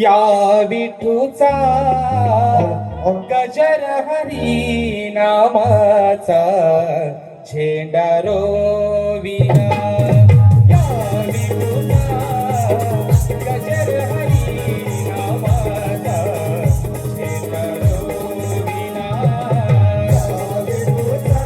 या विठूचा गजर हरी नामाचा झेंडा रोविला. या विठूचा गजर हरी नामाचा झेंडा रोविला. या विठूचा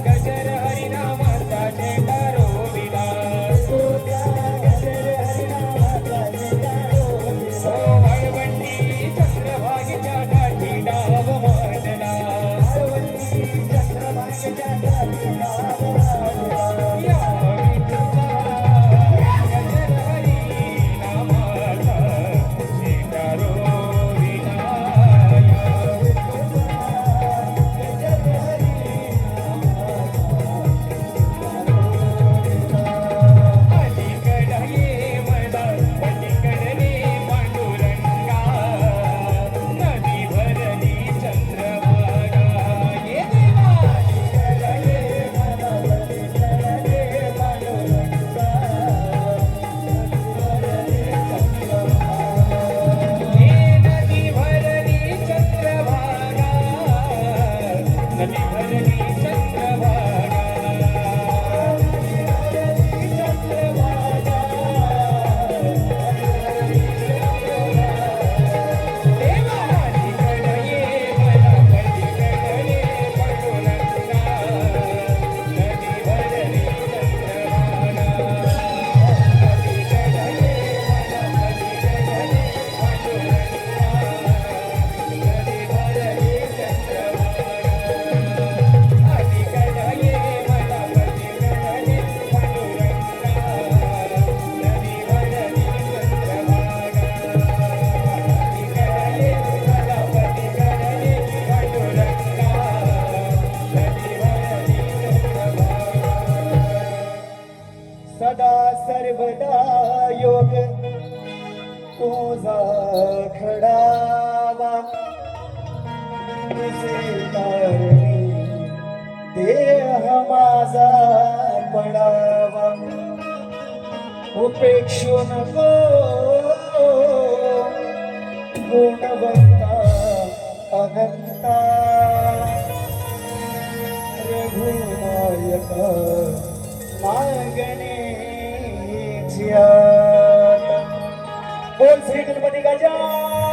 गजर हरी नामाचा सदा सर्वदा योग तुझा खडावा. तुझे कारणी देह माझा पडावा. उपेक्षू नको गुणवंता अनंता. रघुनायक मागणे बोल श्री गणपती गजा.